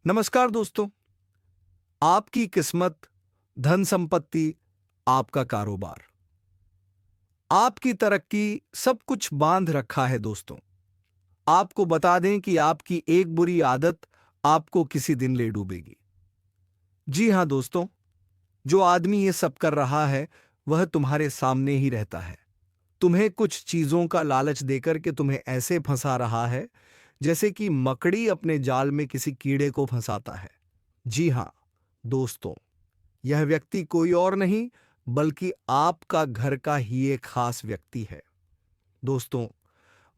नमस्कार दोस्तों। आपकी किस्मत, धन संपत्ति, आपका कारोबार, आपकी तरक्की सब कुछ बांध रखा है दोस्तों। आपको बता दें कि आपकी एक बुरी आदत आपको किसी दिन ले डूबेगी। जी हां दोस्तों, जो आदमी ये सब कर रहा है वह तुम्हारे सामने ही रहता है। तुम्हें कुछ चीजों का लालच देकर के तुम्हें ऐसे फंसा रहा है जैसे कि मकड़ी अपने जाल में किसी कीड़े को फंसाता है। जी हां दोस्तों, यह व्यक्ति कोई और नहीं बल्कि आपका घर का ही एक खास व्यक्ति है। दोस्तों,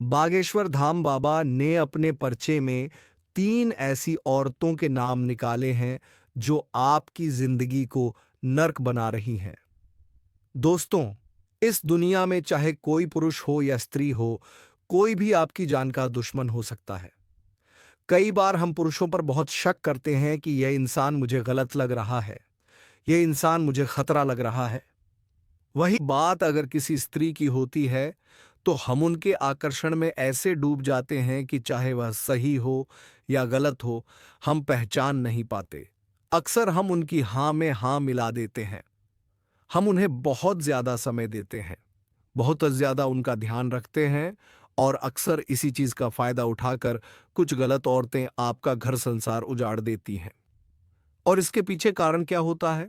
बागेश्वर धाम बाबा ने अपने पर्चे में 3 ऐसी औरतों के नाम निकाले हैं जो आपकी जिंदगी को नर्क बना रही हैं। दोस्तों, इस दुनिया में चाहे कोई पुरुष हो या स्त्री हो, कोई भी आपकी जान का दुश्मन हो सकता है। कई बार हम पुरुषों पर बहुत शक करते हैं कि यह इंसान मुझे गलत लग रहा है, यह इंसान मुझे खतरा लग रहा है। वही बात अगर किसी स्त्री की होती है तो हम उनके आकर्षण में ऐसे डूब जाते हैं कि चाहे वह सही हो या गलत हो, हम पहचान नहीं पाते। अक्सर हम उनकी हां में हां मिला देते हैं। हम उन्हें बहुत ज्यादा समय देते हैं, बहुत ज्यादा उनका ध्यान रखते हैं और अक्सर इसी चीज का फायदा उठाकर कुछ गलत औरतें आपका घर संसार उजाड़ देती हैं। और इसके पीछे कारण क्या होता है?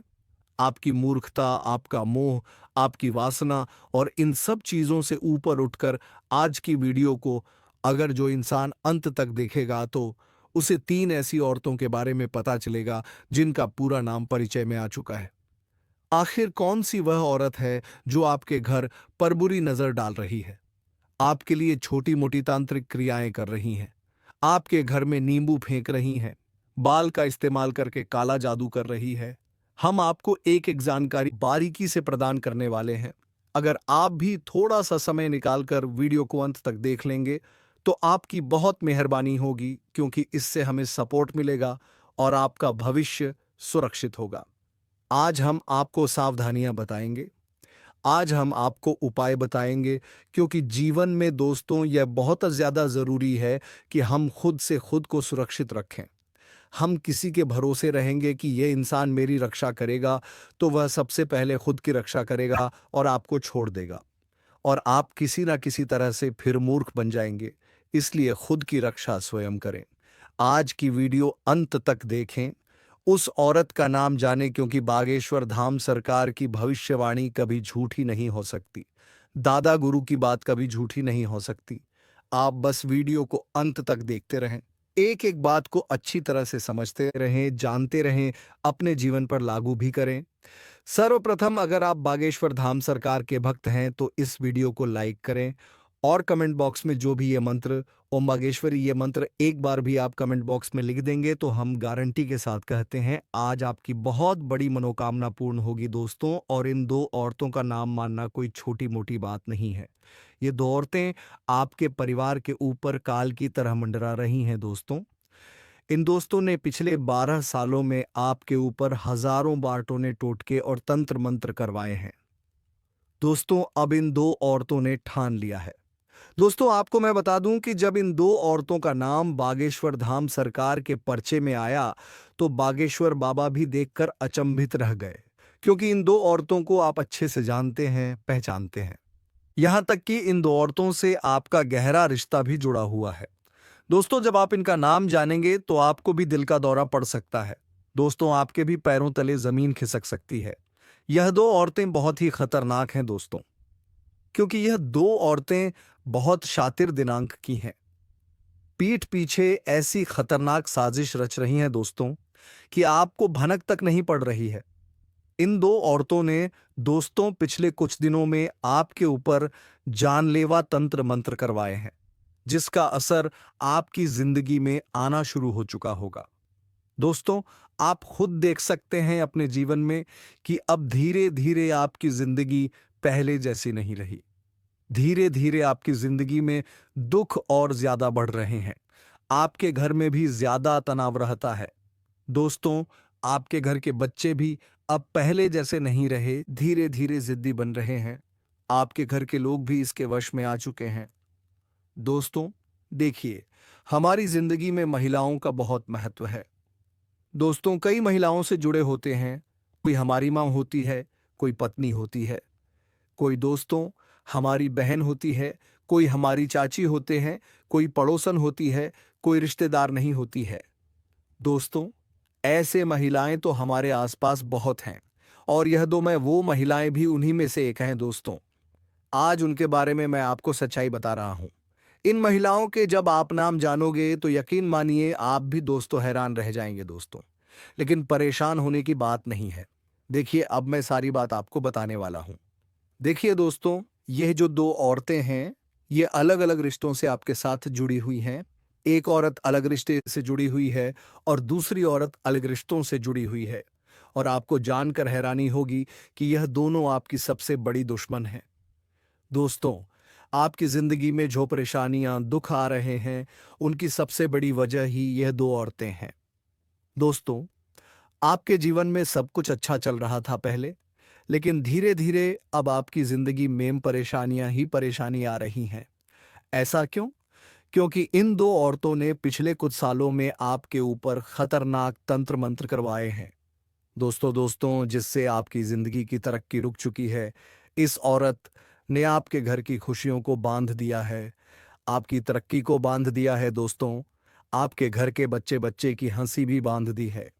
आपकी मूर्खता, आपका मोह, आपकी वासना और इन सब चीजों से ऊपर उठकर आज की वीडियो को अगर जो इंसान अंत तक देखेगा तो उसे 3 ऐसी औरतों के बारे में पता चलेगा जिनका पूरा नाम परिचय में आ चुका है। आखिर कौन सी वह औरत है जो आपके घर पर बुरी नजर डाल रही है, आपके लिए छोटी मोटी तांत्रिक क्रियाएं कर रही हैं, आपके घर में नींबू फेंक रही हैं, बाल का इस्तेमाल करके काला जादू कर रही है? हम आपको एक एक जानकारी बारीकी से प्रदान करने वाले हैं। अगर आप भी थोड़ा सा समय निकालकर वीडियो को अंत तक देख लेंगे तो आपकी बहुत मेहरबानी होगी, क्योंकि इससे हमें सपोर्ट मिलेगा और आपका भविष्य सुरक्षित होगा। आज हम आपको सावधानियां बताएंगे, आज हम आपको उपाय बताएंगे, क्योंकि जीवन में दोस्तों यह बहुत ज्यादा जरूरी है कि हम खुद से खुद को सुरक्षित रखें। हम किसी के भरोसे रहेंगे कि यह इंसान मेरी रक्षा करेगा तो वह सबसे पहले खुद की रक्षा करेगा और आपको छोड़ देगा और आप किसी ना किसी तरह से फिर मूर्ख बन जाएंगे। इसलिए खुद की रक्षा स्वयं करें। आज की वीडियो अंत तक देखें, उस औरत का नाम जाने, क्योंकि बागेश्वर धाम सरकार की भविष्यवाणी कभी झूठी नहीं हो सकती। दादा गुरु की बात कभी झूठी नहीं हो सकती। आप बस वीडियो को अंत तक देखते रहें, एक एक बात को अच्छी तरह से समझते रहें, जानते रहें, अपने जीवन पर लागू भी करें। सर्वप्रथम, अगर आप बागेश्वर धाम सरकार के भक्त हैं तो इस वीडियो को लाइक करें और कमेंट बॉक्स में जो भी ये मंत्र ओम बागेश्वरी ये मंत्र एक बार भी आप कमेंट बॉक्स में लिख देंगे तो हम गारंटी के साथ कहते हैं आज आपकी बहुत बड़ी मनोकामना पूर्ण होगी दोस्तों। और इन 2 औरतों का नाम मानना कोई छोटी मोटी बात नहीं है। ये 2 औरतें आपके परिवार के ऊपर काल की तरह मंडरा रही हैं दोस्तों। इन दोस्तों ने पिछले 12 सालों में आपके ऊपर हजारों बार टोने टोटके और तंत्र मंत्र करवाए हैं। दोस्तों, अब इन 2 औरतों ने ठान लिया है। दोस्तों, आपको मैं बता दूं कि जब इन 2 औरतों का नाम बागेश्वर धाम सरकार के पर्चे में आया तो बागेश्वर बाबा भी देखकर अचंभित रह गए, क्योंकि इन 2 औरतों को आप अच्छे से जानते हैं, पहचानते हैं। यहां तक कि इन 2 औरतों से आपका गहरा रिश्ता भी जुड़ा हुआ है। दोस्तों, जब आप इनका नाम जानेंगे तो आपको भी दिल का दौरा पड़ सकता है। दोस्तों, आपके भी पैरों तले जमीन खिसक सकती है। यह 2 औरतें बहुत ही खतरनाक हैं दोस्तों, क्योंकि यह 2 औरतें बहुत शातिर दिनांक की हैं। पीठ पीछे ऐसी खतरनाक साजिश रच रही हैं दोस्तों कि आपको भनक तक नहीं पड़ रही है। इन 2 औरतों ने दोस्तों पिछले कुछ दिनों में आपके ऊपर जानलेवा तंत्र मंत्र करवाए हैं, जिसका असर आपकी जिंदगी में आना शुरू हो चुका होगा। दोस्तों, आप खुद देख सकते हैं अपने जीवन में कि अब धीरे धीरे आपकी जिंदगी पहले जैसी नहीं रही। धीरे धीरे आपकी जिंदगी में दुख और ज्यादा बढ़ रहे हैं। आपके घर में भी ज्यादा तनाव रहता है। दोस्तों, आपके घर के बच्चे भी अब पहले जैसे नहीं रहे, धीरे धीरे जिद्दी बन रहे हैं। आपके घर के लोग भी इसके वश में आ चुके हैं। दोस्तों, देखिए, हमारी जिंदगी में महिलाओं का बहुत महत्व है। दोस्तों, कई महिलाओं से जुड़े होते हैं। कोई हमारी माँ होती है, कोई पत्नी होती है, कोई दोस्तों हमारी बहन होती है, कोई हमारी चाची होते हैं, कोई पड़ोसन होती है, कोई रिश्तेदार नहीं होती है। दोस्तों, ऐसे महिलाएं तो हमारे आसपास बहुत हैं, और यह दो मैं वो महिलाएं भी उन्हीं में से एक हैं। दोस्तों, आज उनके बारे में मैं आपको सच्चाई बता रहा हूं। इन महिलाओं के जब आप नाम जानोगे तो यकीन मानिए आप भी दोस्तों हैरान रह जाएंगे। दोस्तों, लेकिन परेशान होने की बात नहीं है। देखिए, अब मैं सारी बात आपको बताने वाला हूं। देखिए दोस्तों, यह जो दो औरतें हैं, ये अलग अलग रिश्तों से आपके साथ जुड़ी हुई हैं। एक औरत अलग रिश्ते से जुड़ी हुई है और दूसरी औरत अलग रिश्तों से जुड़ी हुई है। और आपको जानकर हैरानी होगी कि यह दोनों आपकी सबसे बड़ी दुश्मन हैं। दोस्तों, आपकी जिंदगी में जो परेशानियां, दुख आ रहे हैं, उनकी सबसे बड़ी वजह ही यह दो औरतें हैं। दोस्तों, आपके जीवन में सब कुछ अच्छा चल रहा था पहले, लेकिन धीरे धीरे अब आपकी जिंदगी में परेशानियां ही परेशानी आ रही हैं। ऐसा क्यों? क्योंकि इन दो औरतों ने पिछले कुछ सालों में आपके ऊपर खतरनाक तंत्र मंत्र करवाए हैं। दोस्तों, जिससे आपकी जिंदगी की तरक्की रुक चुकी है। इस औरत ने आपके घर की खुशियों को बांध दिया है, आपकी तरक्की को बांध दिया है। दोस्तों, आपके घर के बच्चे बच्चे की हंसी भी बांध दी है।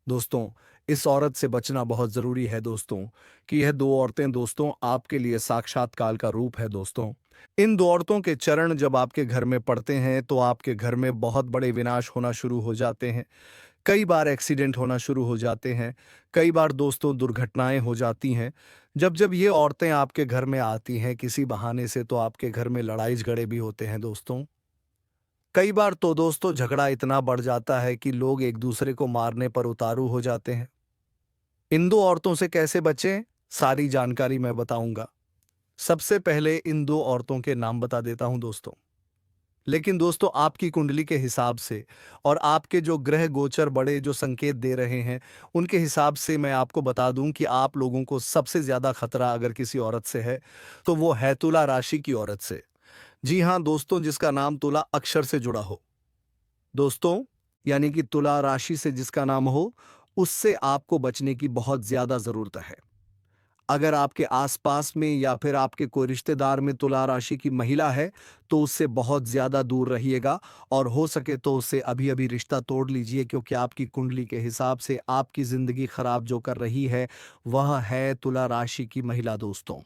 दोस्तों, इस औरत से बचना बहुत जरूरी है। दोस्तों, कि यह दो औरतें दोस्तों आपके लिए साक्षात काल का रूप है। दोस्तों, इन दो औरतों के चरण जब आपके घर में पड़ते हैं तो आपके घर में बहुत बड़े विनाश होना शुरू हो जाते हैं। कई बार एक्सीडेंट होना शुरू हो जाते हैं। कई बार दोस्तों दुर्घटनाएं हो जाती हैं। जब जब ये औरतें आपके घर में आती हैं किसी बहाने से, तो आपके घर में लड़ाई झगड़े भी होते हैं। दोस्तों, कई बार तो दोस्तों झगड़ा इतना बढ़ जाता है कि लोग एक दूसरे को मारने पर उतारू हो जाते हैं। इन दो औरतों से कैसे बचें, सारी जानकारी मैं बताऊंगा। सबसे पहले इन दो औरतों के नाम बता देता हूं दोस्तों। लेकिन दोस्तों, आपकी कुंडली के हिसाब से और आपके जो ग्रह गोचर बड़े जो संकेत दे रहे हैं, उनके हिसाब से मैं आपको बता दूं कि आप लोगों को सबसे ज्यादा खतरा अगर किसी औरत से है तो वो है तुला राशि की औरत से। जी हां दोस्तों, जिसका नाम तुला अक्षर से जुड़ा हो। दोस्तों, यानी कि तुला राशि से जिसका नाम हो, उससे आपको बचने की बहुत ज्यादा जरूरत है। अगर आपके आसपास में या फिर आपके कोई रिश्तेदार में तुला राशि की महिला है तो उससे बहुत ज्यादा दूर रहिएगा, और हो सके तो उससे अभी अभी रिश्ता तोड़ लीजिए, क्योंकि आपकी कुंडली के हिसाब से आपकी जिंदगी खराब जो कर रही है वह है तुला राशि की महिला। दोस्तों,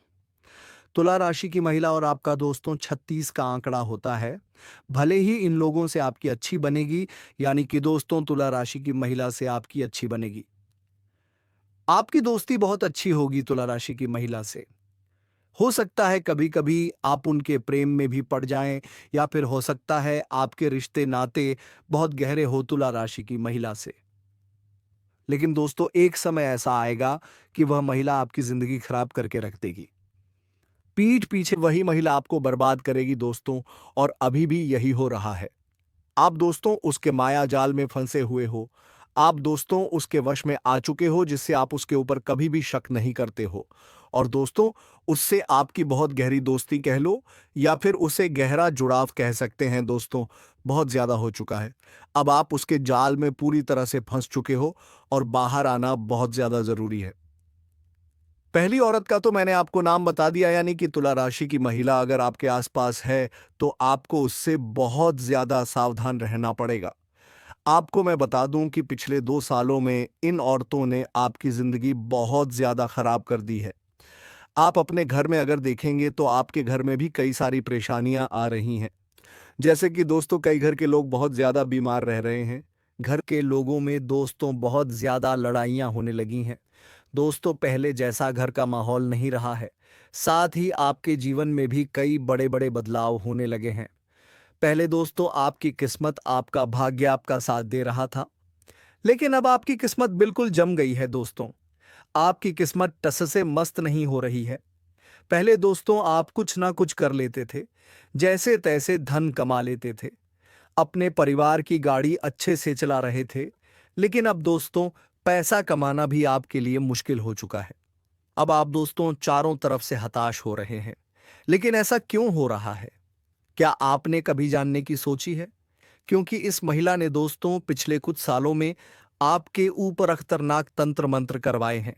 तुला राशि की महिला और आपका दोस्तों 36 का आंकड़ा होता है। भले ही इन लोगों से आपकी अच्छी बनेगी, यानी कि दोस्तों तुला राशि की महिला से आपकी अच्छी बनेगी, आपकी दोस्ती बहुत अच्छी होगी तुला राशि की महिला से। हो सकता है कभी कभी आप उनके प्रेम में भी पड़ जाएं, या फिर हो सकता है आपके रिश्ते नाते बहुत गहरे हो तुला राशि की महिला से। लेकिन दोस्तों, एक समय ऐसा आएगा कि वह महिला आपकी जिंदगी खराब करके रख देगी। पीठ पीछे वही महिला आपको बर्बाद करेगी दोस्तों, और अभी भी यही हो रहा है। आप दोस्तों उसके माया जाल में फंसे हुए हो। आप दोस्तों उसके वश में आ चुके हो, जिससे आप उसके ऊपर कभी भी शक नहीं करते हो। और दोस्तों, उससे आपकी बहुत गहरी दोस्ती कह लो, या फिर उसे गहरा जुड़ाव कह सकते हैं। दोस्तों, बहुत ज्यादा हो चुका है। अब आप उसके जाल में पूरी तरह से फंस चुके हो, और बाहर आना बहुत ज्यादा जरूरी है। पहली औरत का तो मैंने आपको नाम बता दिया, यानी कि तुला राशि की महिला अगर आपके आसपास है तो आपको उससे बहुत ज्यादा सावधान रहना पड़ेगा। आपको मैं बता दूं कि पिछले 2 सालों में इन औरतों ने आपकी जिंदगी बहुत ज्यादा खराब कर दी है। आप अपने घर में अगर देखेंगे तो आपके घर में भी कई सारी परेशानियां आ रही हैं। जैसे कि दोस्तों, कई घर के लोग बहुत ज्यादा बीमार रह रहे हैं। घर के लोगों में दोस्तों बहुत ज्यादा लड़ाइयां होने लगी हैं। दोस्तों, पहले जैसा घर का माहौल नहीं रहा है। साथ ही आपके जीवन में भी कई बड़े बड़े बदलाव होने लगे हैं। पहले दोस्तों आपकी किस्मत, आपका भाग्य आपका साथ दे रहा था, लेकिन अब आपकी किस्मत बिल्कुल जम गई है। दोस्तों, आपकी किस्मत टस से मस्त नहीं हो रही है। पहले दोस्तों आप कुछ ना कुछ कर लेते थे, जैसे तैसे धन कमा लेते थे, अपने परिवार की गाड़ी अच्छे से चला रहे थे। लेकिन अब दोस्तों पैसा कमाना भी आपके लिए मुश्किल हो चुका है। अब आप दोस्तों चारों तरफ से हताश हो रहे हैं। लेकिन ऐसा क्यों हो रहा है? क्या आपने कभी जानने की सोची है? क्योंकि इस महिला ने दोस्तों पिछले कुछ सालों में आपके ऊपर खतरनाक तंत्र मंत्र करवाए हैं,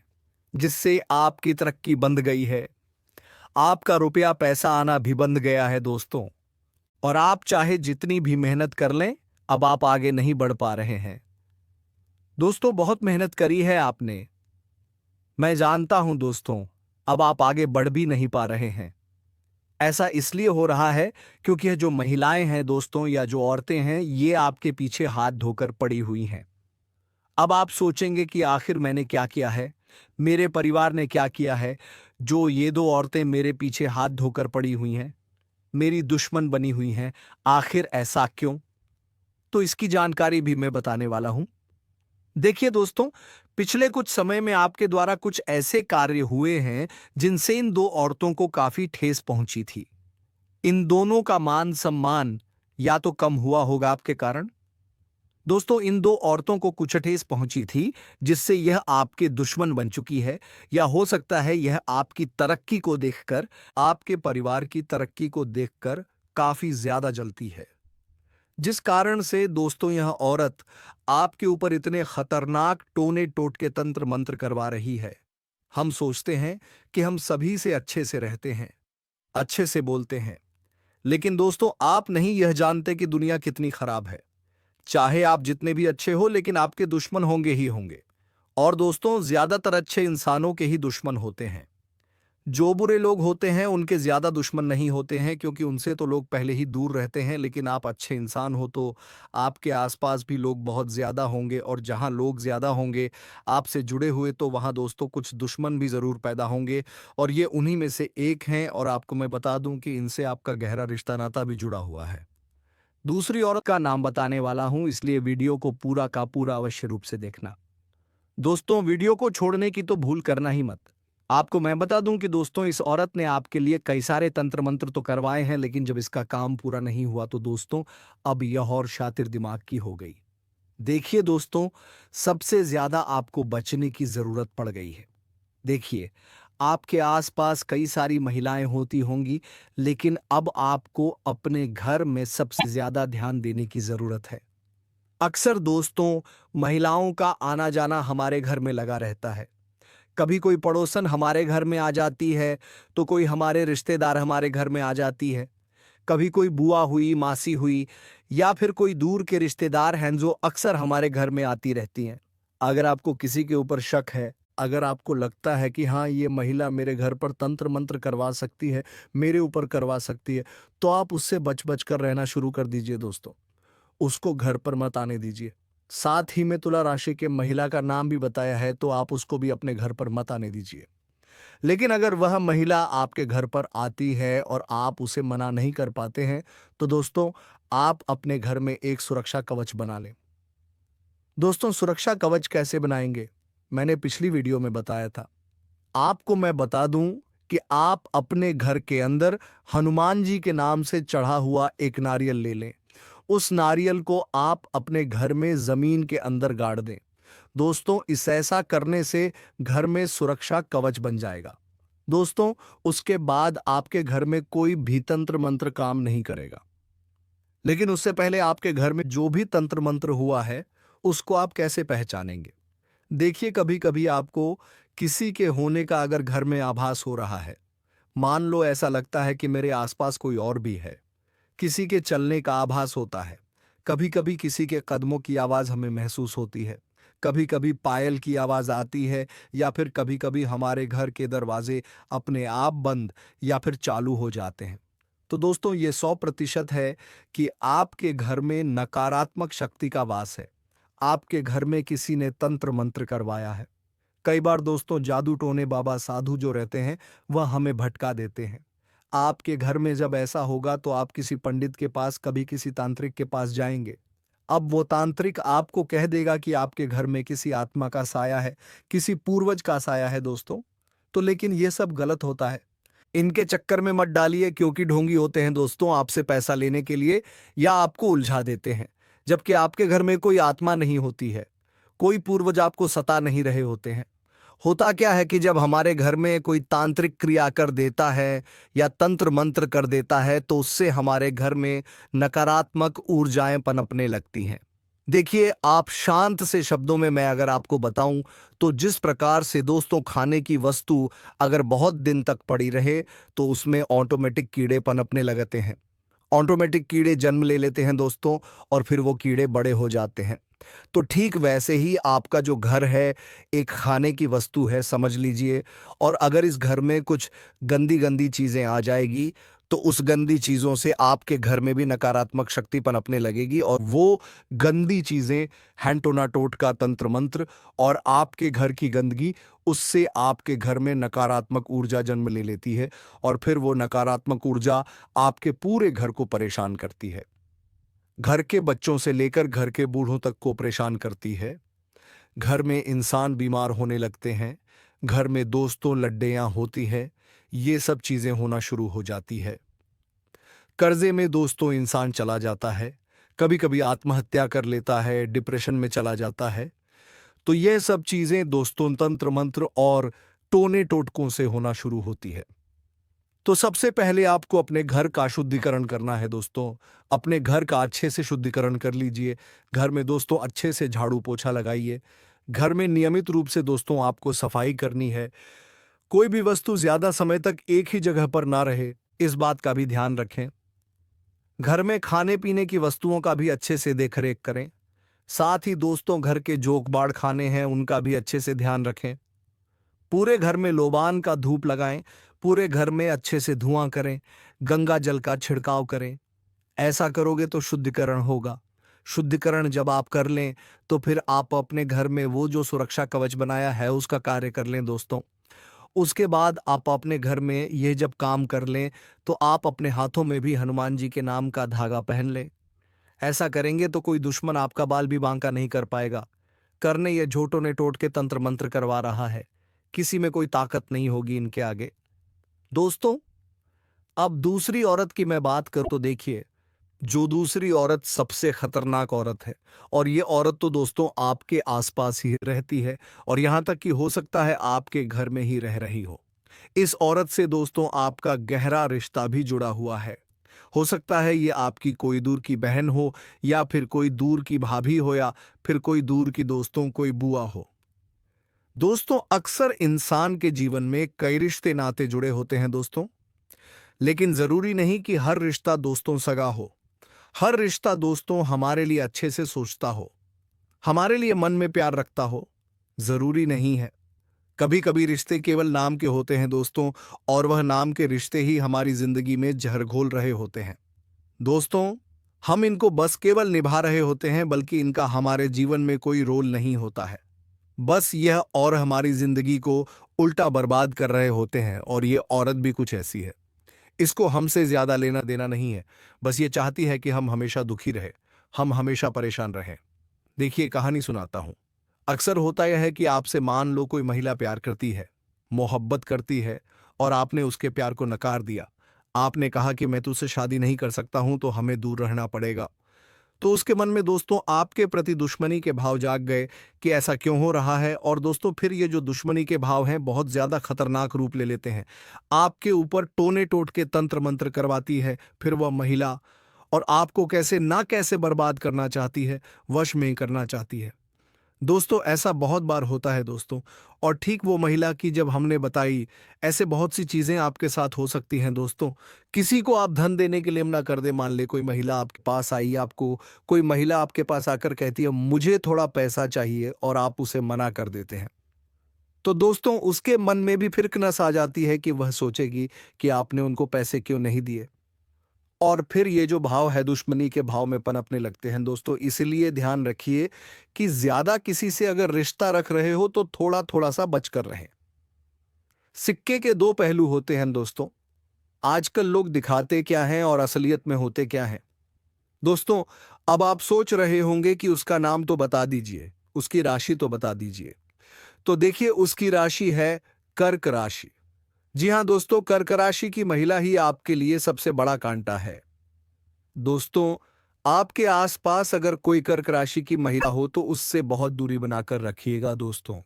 जिससे आपकी तरक्की बंद गई है, आपका रुपया पैसा आना भी बंद गया है दोस्तों। और आप चाहे जितनी भी मेहनत कर लें, अब आप आगे नहीं बढ़ पा रहे हैं दोस्तों। बहुत मेहनत करी है आपने, मैं जानता हूं दोस्तों, अब आप आगे बढ़ भी नहीं पा रहे हैं। ऐसा इसलिए हो रहा है क्योंकि ये जो महिलाएं हैं दोस्तों, या जो औरतें हैं, ये आपके पीछे हाथ धोकर पड़ी हुई हैं। अब आप सोचेंगे कि आखिर मैंने क्या किया है, मेरे परिवार ने क्या किया है, जो ये दो औरतें मेरे पीछे हाथ धोकर पड़ी हुई हैं, मेरी दुश्मन बनी हुई हैं, आखिर ऐसा क्यों? तो इसकी जानकारी भी मैं बताने वाला हूं। देखिए दोस्तों, पिछले कुछ समय में आपके द्वारा कुछ ऐसे कार्य हुए हैं जिनसे इन दो औरतों को काफी ठेस पहुंची थी। इन दोनों का मान सम्मान या तो कम हुआ होगा आपके कारण। दोस्तों, इन दो औरतों को कुछ ठेस पहुंची थी, जिससे यह आपके दुश्मन बन चुकी है, या हो सकता है यह आपकी तरक्की को देखकर, आपके परिवार की तरक्की को देखकर काफी ज्यादा जलती है। जिस कारण से दोस्तों यह औरत आपके ऊपर इतने खतरनाक टोने टोटके तंत्र मंत्र करवा रही है। हम सोचते हैं कि हम सभी से अच्छे से रहते हैं, अच्छे से बोलते हैं, लेकिन दोस्तों आप नहीं यह जानते कि दुनिया कितनी खराब है। चाहे आप जितने भी अच्छे हो, लेकिन आपके दुश्मन होंगे ही होंगे। और दोस्तों, ज्यादातर अच्छे इंसानों के ही दुश्मन होते हैं। जो बुरे लोग होते हैं उनके ज्यादा दुश्मन नहीं होते हैं, क्योंकि उनसे तो लोग पहले ही दूर रहते हैं। लेकिन आप अच्छे इंसान हो तो आपके आसपास भी लोग बहुत ज्यादा होंगे, और जहां लोग ज्यादा होंगे आपसे जुड़े हुए, तो वहां दोस्तों कुछ दुश्मन भी जरूर पैदा होंगे। और ये उन्हीं में से एक हैं, और आपको मैं बता दूं कि इनसे आपका गहरा रिश्ता नाता भी जुड़ा हुआ है। दूसरी औरत का नाम बताने वाला हूं, इसलिए वीडियो को पूरा का पूरा अवश्य रूप से देखना। दोस्तों, वीडियो को छोड़ने की तो भूल करना ही मत। आपको मैं बता दूं कि दोस्तों, इस औरत ने आपके लिए कई सारे तंत्र मंत्र तो करवाए हैं, लेकिन जब इसका काम पूरा नहीं हुआ तो दोस्तों अब यह और शातिर दिमाग की हो गई। देखिए दोस्तों, सबसे ज्यादा आपको बचने की जरूरत पड़ गई है। देखिए, आपके आसपास कई सारी महिलाएं होती होंगी, लेकिन अब आपको अपने घर में सबसे ज्यादा ध्यान देने की जरूरत है। अक्सर दोस्तों, महिलाओं का आना जाना हमारे घर में लगा रहता है। कभी कोई पड़ोसन हमारे घर में आ जाती है, तो कोई हमारे रिश्तेदार हमारे घर में आ जाती है। कभी कोई बुआ हुई, मासी हुई, या फिर कोई दूर के रिश्तेदार हैं जो अक्सर हमारे घर में आती रहती हैं। अगर आपको किसी के ऊपर शक है, अगर आपको लगता है कि हाँ, ये महिला मेरे घर पर तंत्र मंत्र करवा सकती है, मेरे ऊपर करवा सकती है, तो आप उससे बच बच कर रहना शुरू कर दीजिए दोस्तों। उसको घर पर मत आने दीजिए। साथ ही में तुला राशि के महिला का नाम भी बताया है, तो आप उसको भी अपने घर पर मत आने दीजिए। लेकिन अगर वह महिला आपके घर पर आती है और आप उसे मना नहीं कर पाते हैं, तो दोस्तों आप अपने घर में एक सुरक्षा कवच बना लें। दोस्तों, सुरक्षा कवच कैसे बनाएंगे, मैंने पिछली वीडियो में बताया था। आपको मैं बता दूं कि आप अपने घर के अंदर हनुमान जी के नाम से चढ़ा हुआ एक नारियल ले लें। उस नारियल को आप अपने घर में जमीन के अंदर गाड़ दें। दोस्तों, इस ऐसा करने से घर में सुरक्षा कवच बन जाएगा। दोस्तों, उसके बाद आपके घर में कोई भी तंत्र मंत्र काम नहीं करेगा। लेकिन उससे पहले आपके घर में जो भी तंत्र मंत्र हुआ है, उसको आप कैसे पहचानेंगे? देखिए, कभी कभी आपको किसी के होने का अगर घर में आभास हो रहा है, मान लो ऐसा लगता है कि मेरे आसपास कोई और भी है, किसी के चलने का आभास होता है, कभी कभी किसी के कदमों की आवाज हमें महसूस होती है, कभी कभी पायल की आवाज आती है, या फिर कभी कभी हमारे घर के दरवाजे अपने आप बंद या फिर चालू हो जाते हैं, तो दोस्तों ये 100% है कि आपके घर में नकारात्मक शक्ति का वास है। आपके घर में किसी ने तंत्र मंत्र करवाया है। कई बार दोस्तों, जादू टोने बाबा साधु जो रहते हैं, वह हमें भटका देते हैं। आपके घर में जब ऐसा होगा तो आप किसी पंडित के पास, कभी किसी तांत्रिक के पास जाएंगे। अब वो तांत्रिक आपको कह देगा कि आपके घर में किसी आत्मा का साया है, किसी पूर्वज का साया है दोस्तों। तो लेकिन ये सब गलत होता है। इनके चक्कर में मत डालिए, क्योंकि ढोंगी होते हैं दोस्तों आपसे पैसा लेने के लिए, या आपको उलझा देते हैं। जबकि आपके घर में कोई आत्मा नहीं होती है, कोई पूर्वज आपको सता नहीं रहे होते हैं। होता क्या है कि जब हमारे घर में कोई तांत्रिक क्रिया कर देता है या तंत्र मंत्र कर देता है, तो उससे हमारे घर में नकारात्मक ऊर्जाएं पनपने लगती हैं। देखिए, आप शांत से शब्दों में मैं अगर आपको बताऊं तो जिस प्रकार से दोस्तों खाने की वस्तु अगर बहुत दिन तक पड़ी रहे तो उसमें ऑटोमेटिक कीड़े पनपने लगते हैं। ऑटोमेटिक कीड़े जन्म ले लेते हैं दोस्तों, और फिर वो कीड़े बड़े हो जाते हैं। तो ठीक वैसे ही आपका जो घर है एक खाने की वस्तु है समझ लीजिए। और अगर इस घर में कुछ गंदी गंदी चीजें आ जाएगी तो उस गंदी चीजों से आपके घर में भी नकारात्मक शक्ति पनपने लगेगी, और वो गंदी चीजें हैंटोनाटोट का तंत्र मंत्र और आपके घर की गंदगी, उससे आपके घर में नकारात्मक ऊर्जा जन्म ले लेती है, और फिर वो नकारात्मक ऊर्जा आपके पूरे घर को परेशान करती है। घर के बच्चों से लेकर घर के बूढ़ों तक को परेशान करती है। घर में इंसान बीमार होने लगते हैं। घर में दोस्तों लड्डेयां होती है। ये सब चीजें होना शुरू हो जाती है। कर्जे में दोस्तों इंसान चला जाता है। कभी कभी आत्महत्या कर लेता है, डिप्रेशन में चला जाता है। तो यह सब चीजें दोस्तों तंत्र मंत्र और टोने टोटकों से होना शुरू होती है। तो सबसे पहले आपको अपने घर का शुद्धिकरण करना है दोस्तों। अपने घर का अच्छे से शुद्धिकरण कर लीजिए। घर में दोस्तों अच्छे से झाड़ू पोछा लगाइए। घर में नियमित रूप से दोस्तों आपको सफाई करनी है। कोई भी वस्तु ज्यादा समय तक एक ही जगह पर ना रहे, इस बात का भी ध्यान रखें। घर में खाने पीने की वस्तुओं का भी अच्छे से देखरेख करें। साथ ही दोस्तों घर के जोक बाड़ खाने हैं उनका भी अच्छे से ध्यान रखें। पूरे घर में लोबान का धूप लगाएं। पूरे घर में अच्छे से धुआं करें। गंगा जल का छिड़काव करें। ऐसा करोगे तो शुद्धिकरण होगा। शुद्धिकरण जब आप कर लें तो फिर आप अपने घर में वो जो सुरक्षा कवच बनाया है उसका कार्य कर लें दोस्तों। उसके बाद आप अपने घर में ये जब काम कर लें तो आप अपने हाथों में भी हनुमान जी के नाम का धागा पहन लें। ऐसा करेंगे तो कोई दुश्मन आपका बाल भी बांका नहीं कर पाएगा। करने ये झोटों ने टोट के तंत्र मंत्र करवा रहा है, किसी में कोई ताकत नहीं होगी इनके आगे। दोस्तों, अब दूसरी औरत की मैं बात करूं तो देखिए, जो दूसरी औरत सबसे खतरनाक औरत है, और ये औरत तो दोस्तों आपके आसपास ही रहती है, और यहां तक कि हो सकता है आपके घर में ही रह रही हो। इस औरत से दोस्तों आपका गहरा रिश्ता भी जुड़ा हुआ है। हो सकता है ये आपकी कोई दूर की बहन हो, या फिर कोई दूर की भाभी हो, या फिर कोई दूर की दोस्तों कोई बुआ हो। दोस्तों, अक्सर इंसान के जीवन में कई रिश्ते नाते जुड़े होते हैं दोस्तों, लेकिन जरूरी नहीं कि हर रिश्ता दोस्तों सगा हो। हर रिश्ता दोस्तों हमारे लिए अच्छे से सोचता हो, हमारे लिए मन में प्यार रखता हो, जरूरी नहीं है। कभी कभी रिश्ते केवल नाम के होते हैं दोस्तों, और वह नाम के रिश्ते ही हमारी जिंदगी में जहर घोल रहे होते हैं। दोस्तों, हम इनको बस केवल निभा रहे होते हैं, बल्कि इनका हमारे जीवन में कोई रोल नहीं होता है। बस यह और हमारी जिंदगी को उल्टा बर्बाद कर रहे होते हैं, और ये औरत भी कुछ ऐसी है। इसको हमसे ज्यादा लेना देना नहीं है। बस ये चाहती है कि हम हमेशा दुखी रहे, हम हमेशा परेशान रहें। देखिए, कहानी सुनाता हूं। अक्सर होता यह है कि आपसे मान लो कोई महिला प्यार करती है, मोहब्बत करती है, और आपने उसके प्यार को नकार दिया। आपने कहा कि मैं तुझसे शादी नहीं कर सकता हूं, तो हमें दूर रहना पड़ेगा। तो उसके मन में दोस्तों आपके प्रति दुश्मनी के भाव जाग गए कि ऐसा क्यों हो रहा है। और दोस्तों फिर ये जो दुश्मनी के भाव हैं बहुत ज्यादा खतरनाक रूप ले लेते हैं। आपके ऊपर टोने टोट के तंत्र मंत्र करवाती है फिर वह महिला, और आपको कैसे ना कैसे बर्बाद करना चाहती है, वश में करना चाहती है। दोस्तों, ऐसा बहुत बार होता है दोस्तों। और ठीक वो महिला की जब हमने बताई, ऐसे बहुत सी चीजें आपके साथ हो सकती हैं दोस्तों। किसी को आप धन देने के लिए मना कर दे, मान ले कोई महिला आपके पास आई, आपको कोई महिला आपके पास आकर कहती है मुझे थोड़ा पैसा चाहिए, और आप उसे मना कर देते हैं। तो दोस्तों उसके मन में भी फिर नस आ जाती है कि वह सोचेगी कि आपने उनको पैसे क्यों नहीं दिए। और फिर ये जो भाव है दुश्मनी के भाव में पनपने लगते हैं दोस्तों। इसलिए ध्यान रखिए कि ज्यादा किसी से अगर रिश्ता रख रहे हो तो थोड़ा थोड़ा सा बचकर रहें। सिक्के के दो पहलू होते हैं दोस्तों। आजकल लोग दिखाते क्या हैं और असलियत में होते क्या हैं। दोस्तों, अब आप सोच रहे होंगे कि उसका नाम तो बता दीजिए, उसकी राशि तो बता दीजिए। तो देखिए, उसकी राशि है कर्क राशि। जी हां दोस्तों, कर्क राशि की महिला ही आपके लिए सबसे बड़ा कांटा है। दोस्तों, आपके आसपास अगर कोई कर्क राशि की महिला हो तो उससे बहुत दूरी बनाकर रखिएगा दोस्तों।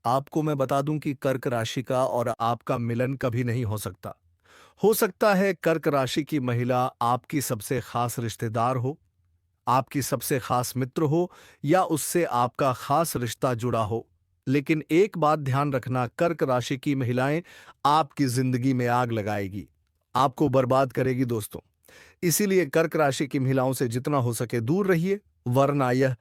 आपको मैं बता दूं कि कर्क राशि का और आपका मिलन कभी नहीं हो सकता। हो सकता है कर्क राशि की महिला आपकी सबसे खास रिश्तेदार हो, आपकी सबसे खास मित्र हो या उससे आपका खास रिश्ता जुड़ा हो। लेकिन एक बात ध्यान रखना, कर्क राशि की महिलाएं आपकी जिंदगी में आग लगाएगी, आपको बर्बाद करेगी दोस्तों। इसीलिए कर्क राशि की महिलाओं से जितना हो सके दूर रहिए, वरना यह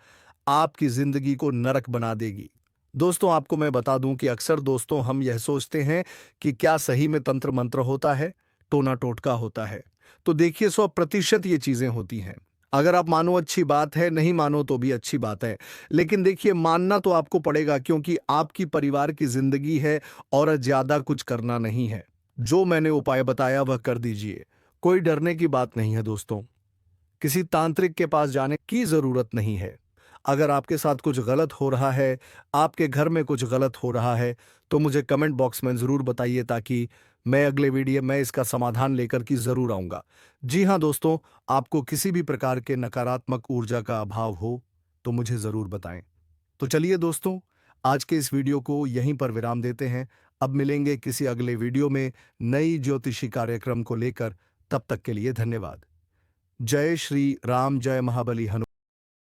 आपकी जिंदगी को नरक बना देगी। दोस्तों, आपको मैं बता दूं कि अक्सर दोस्तों हम यह सोचते हैं कि क्या सही में तंत्र मंत्र होता है, टोना टोटका होता है। तो देखिए, 100% ये चीजें होती हैं। अगर आप मानो अच्छी बात है, नहीं मानो तो भी अच्छी बात है। लेकिन देखिए, मानना तो आपको पड़ेगा, क्योंकि आपकी परिवार की जिंदगी है और ज्यादा कुछ करना नहीं है। जो मैंने उपाय बताया वह कर दीजिए, कोई डरने की बात नहीं है दोस्तों। किसी तांत्रिक के पास जाने की जरूरत नहीं है। अगर आपके साथ कुछ गलत हो रहा है, आपके घर में कुछ गलत हो रहा है, तो मुझे कमेंट बॉक्स में जरूर बताइए, ताकि मैं अगले वीडियो में इसका समाधान लेकर की जरूर आऊंगा। जी हाँ दोस्तों, आपको किसी भी प्रकार के नकारात्मक ऊर्जा का अभाव हो तो मुझे जरूर बताएं। तो चलिए दोस्तों, आज के इस वीडियो को यहीं पर विराम देते हैं। अब मिलेंगे किसी अगले वीडियो में नई ज्योतिषी कार्यक्रम को लेकर। तब तक के लिए धन्यवाद। जय श्री राम, जय महाबली हनुमान।